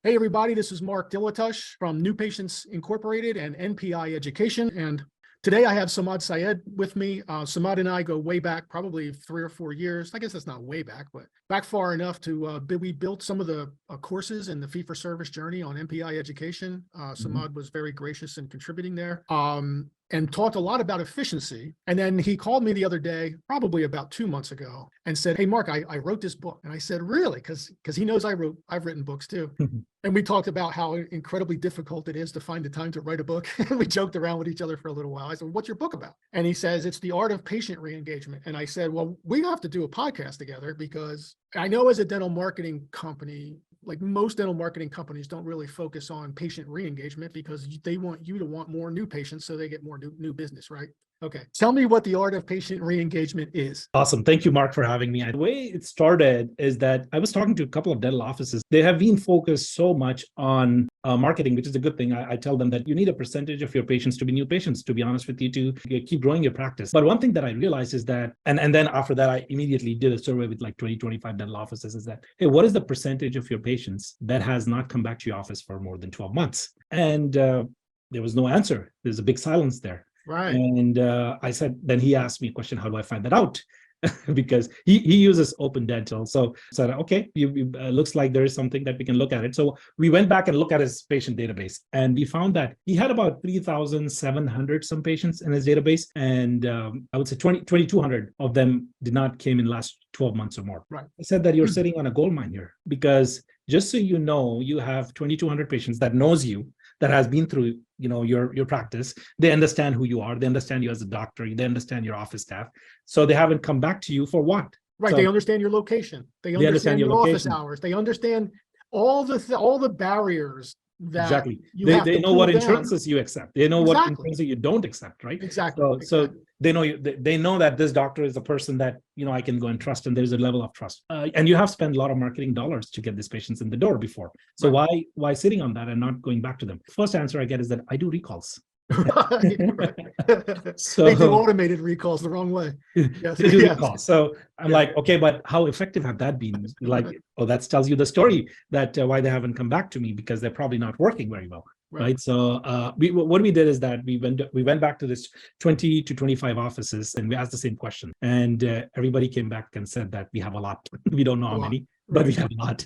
Hey, everybody, this is Mark Dilatush from New Patients Incorporated and NPI Education. And today I have Samad Syed with me. Samad and I go way back, probably 3 or 4 years. I guess that's not way back, but back far enough to we built some of the courses in the fee-for-service journey on NPI Education. Samad was very gracious in contributing there. And talked a lot about efficiency. And then he called me the other day, probably about 2 months ago, and said, "Hey, Mark, I wrote this book." And I said, "Really?" Because he knows I've written books too. And we talked about how incredibly difficult it is to find the time to write a book. And we joked around with each other for a little while. I said, "What's your book about?" And he says, "It's the art of patient re-engagement." And I said, "Well, we have to do a podcast together because I know as a dental marketing company, like most dental marketing companies don't really focus on patient re-engagement because they want you to want more new patients so they get more new business, right?" Okay. Tell me what the art of patient re-engagement is. Awesome. Thank you, Mark, for having me. The way it started is that I was talking to a couple of dental offices. They have been focused so much on marketing, which is a good thing. I tell them that you need a percentage of your patients to be new patients, to be honest with you, to keep growing your practice. But one thing that I realized is that, and then after that, I immediately did a survey with like 20, 25 dental offices, is that, hey, what is the percentage of your patients that has not come back to your office for more than 12 months? And there was no answer. There's a big silence there. Right. And I said, then he asked me a question, how do I find that out? Because he uses Open Dental. So I said, okay, looks like there is something that we can look at it. So we went back and looked at his patient database, and we found that he had about 3,700 some patients in his database. And I would say 2,200 of them did not came in the last 12 months or more. Right. I said that you're sitting on a gold mine here, because just so you know, you have 2,200 patients that knows you, that has been through, your practice. They understand who you are. They understand you as a doctor. They understand your office staff. So they haven't come back to you for what? Right. So they understand your location. They understand your office hours. They understand all the barriers that exactly. they know what insurances you accept. They know what insurances you don't accept, right? Exactly. So they know they know that this doctor is a person that I can go and trust, and there's a level of trust. And you have spent a lot of marketing dollars to get these patients in the door before. So why sitting on that and not going back to them? First answer I get is that I do recalls. Right. So they do automated recalls the wrong way. Yes. They do recalls. So I'm like, okay, but how effective have that been? Like, that tells you the story that why they haven't come back to me, because they're probably not working very well. Right. So what we did is that we went back to this 20 to 25 offices, and we asked the same question, and everybody came back and said that we have a lot. We don't know how many, but we have a lot.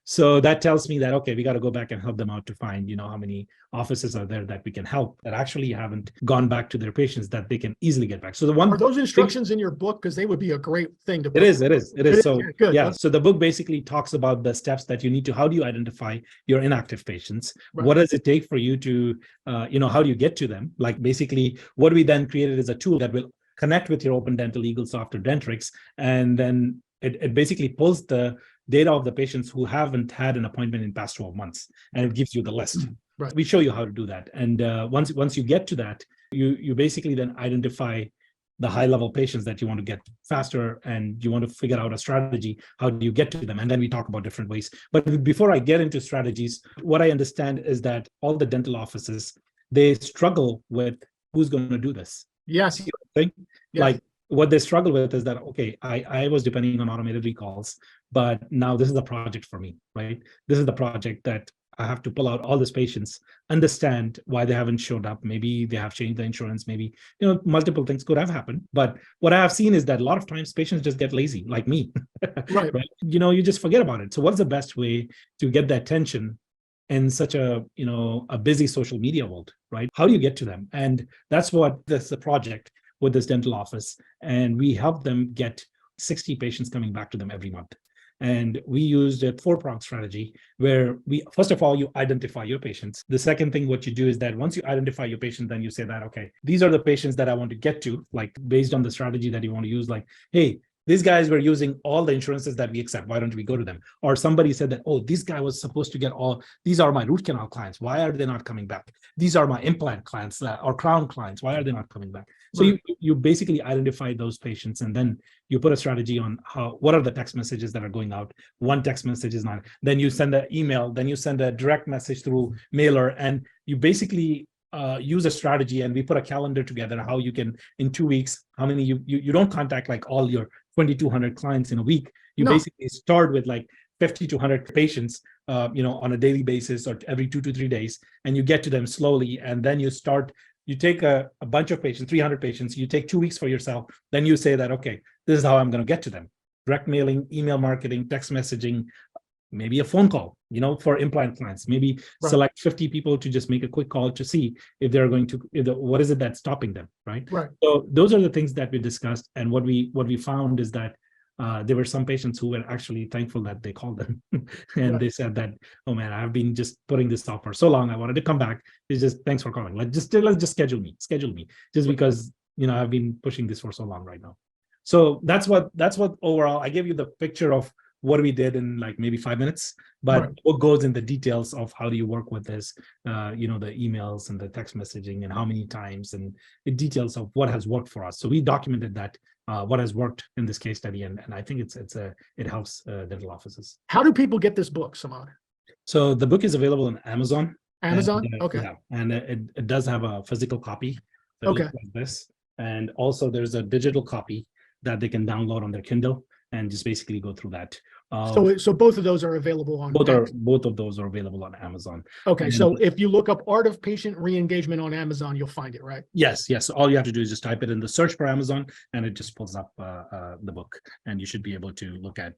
So that tells me that, okay, we got to go back and help them out to find, how many offices are there that we can help that actually haven't gone back to their patients, that they can easily get back. So are those instructions in your book? Because they would be a great thing to put. It is. So good. Yeah. So the book basically talks about the steps that you need to, how do you identify your inactive patients? Right. What does it take for you to, how do you get to them? Like, basically what we then created is a tool that will connect with your Open Dental EagleSoft or Dentrix, and then it basically pulls the data of the patients who haven't had an appointment in past 12 months, and it gives you the list. Right. We show you how to do that. And once you get to that, you basically then identify the high-level patients that you want to get faster, and you want to figure out a strategy. How do you get to them? And then we talk about different ways. But before I get into strategies, what I understand is that all the dental offices, they struggle with who's going to do this. Yes. Yes. Like, what they struggle with is that, okay, I was depending on automated recalls, but now this is the project for me, right? This is the project that I have to pull out all these patients, understand why they haven't showed up. Maybe they have changed the insurance. Maybe, multiple things could have happened. But what I have seen is that a lot of times patients just get lazy, like me. Right. You just forget about it. So what's the best way to get the attention in such a, a busy social media world, right? How do you get to them? And that's the project with this dental office. And we help them get 60 patients coming back to them every month. And we used a 4-pronged strategy where first of all, you identify your patients. The second thing, what you do is that once you identify your patients, then you say that, okay, these are the patients that I want to get to, like based on the strategy that you want to use, like, hey, these guys were using all the insurances that we accept. Why don't we go to them? Or somebody said that, oh, this guy was supposed to get these are my root canal clients. Why are they not coming back? These are my implant clients or crown clients. Why are they not coming back? So you basically identify those patients, and then you put a strategy on what are the text messages that are going out. One text message is not. Then you send an email. Then you send a direct message through mailer, and you basically use a strategy, and we put a calendar together how you can, in 2 weeks, how many you don't contact like all your 2,200 clients in a week. You basically start with like 50 to 100 patients, on a daily basis or every 2 to 3 days, and you get to them slowly, and then you take a bunch of patients, 300 patients, you take 2 weeks for yourself, then you say that, okay, this is how I'm going to get to them. Direct mailing, email marketing, text messaging, maybe a phone call, for implant clients, maybe select 50 people to just make a quick call to see if they're going to, what is it that's stopping them, right? So those are the things that we discussed. And what we found is that there were some patients who were actually thankful that they called them and they said that, oh man, I've been just putting this off for so long. I wanted to come back. It's just, thanks for calling. Let's just schedule me just because, I've been pushing this for so long right now. So that's what overall, I gave you the picture of what we did in like maybe 5 minutes, but what goes in the details of how do you work with this, the emails and the text messaging and how many times and the details of what has worked for us. So we documented that, what has worked in this case study, and I think it helps dental offices. How do people get this book, Samad? So the book is available on Amazon. Amazon, and, yeah, and it does have a physical copy that looks like this, and also there's a digital copy that they can download on their Kindle and just basically go through that. So both of those are available on both of those are available on Amazon. Okay, and so if you look up Art of Patient Re-Engagement on Amazon, you'll find it, right? Yes. All you have to do is just type it in the search for Amazon, and it just pulls up the book, and you should be able to look at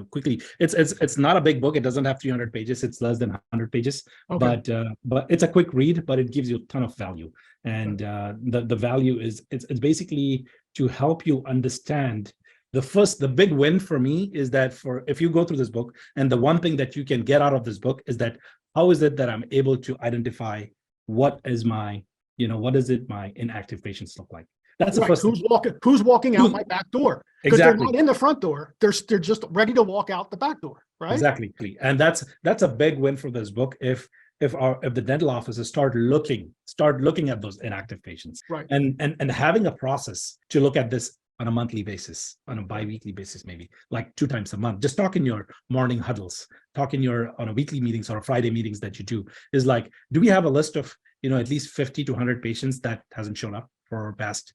quickly. It's not a big book. It doesn't have 300 pages. It's less than 100 pages. But it's a quick read, but it gives you a ton of value. And the value is it's basically to help you understand. The big win for me is that if you go through this book, and the one thing that you can get out of this book is that how is it that I'm able to identify what is my inactive patients look like? That's the first. Who's walking out my back door? Because they're not in the front door. They're just ready to walk out the back door, right? Exactly. And that's a big win for this book. If the dental offices start looking at those inactive patients, and having a process to look at this on a monthly basis, on a bi-weekly basis, maybe like 2 times a month, just talk in your morning huddles, on a weekly meetings or a Friday meetings that you do, is like, do we have a list of, at least 50 to 100 patients that hasn't shown up for past,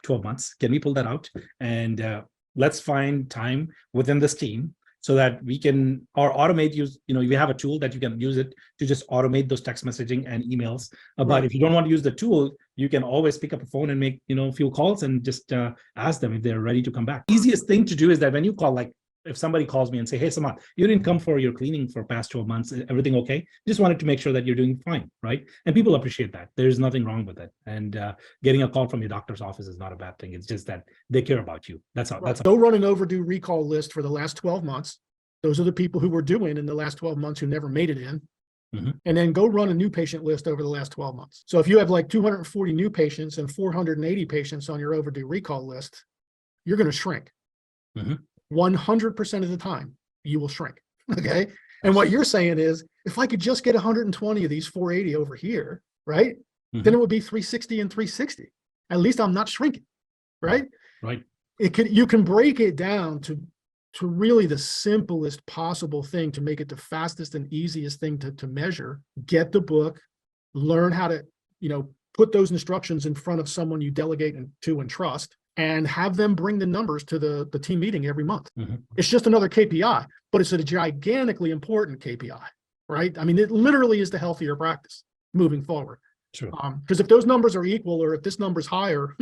12 months? Can we pull that out? And let's find time within this team so that we can, or automate we have a tool that you can use it to just automate those text messaging and emails. But if you don't want to use the tool, you can always pick up a phone and make, a few calls and just ask them if they're ready to come back. Easiest thing to do is that when you call, like if somebody calls me and say, hey, Samad, you didn't come for your cleaning for past 12 months. Everything okay? Just wanted to make sure that you're doing fine, right? And people appreciate that. There's nothing wrong with it. And getting a call from your doctor's office is not a bad thing. It's just that they care about you. That's all. Go run an overdue recall list for the last 12 months. Those are the people who were due in the last 12 months who never made it in. And then go run a new patient list over the last 12 months. So if you have like 240 new patients and 480 patients on your overdue recall list, you're going to shrink. 100% of the time, you will shrink. Okay. And what you're saying is, if I could just get 120 of these 480 over here, right? Then it would be 360 and 360. At least I'm not shrinking, right? Right. You can break it down to really the simplest possible thing to make it the fastest and easiest thing to measure. Get the book, learn how to, put those instructions in front of someone you delegate to and trust, and have them bring the numbers to the team meeting every month. It's just another KPI, but it's a gigantically important KPI, right? I mean, it literally is the healthier practice moving forward. True. Because if those numbers are equal, or if this number's higher,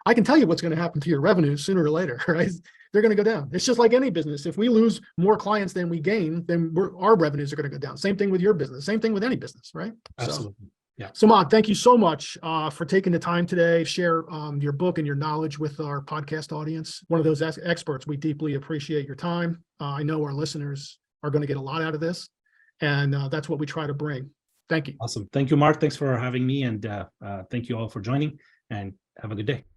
I can tell you what's going to happen to your revenues sooner or later, right? They're going to go down. It's just like any business. If we lose more clients than we gain, then our revenues are going to go down. Same thing with your business. Same thing with any business, right? Absolutely. Yeah. Samad, thank you so much for taking the time today, share your book and your knowledge with our podcast audience. One of those experts, we deeply appreciate your time. I know our listeners are going to get a lot out of this, and that's what we try to bring. Thank you. Awesome. Thank you, Mark. Thanks for having me. And thank you all for joining, and have a good day.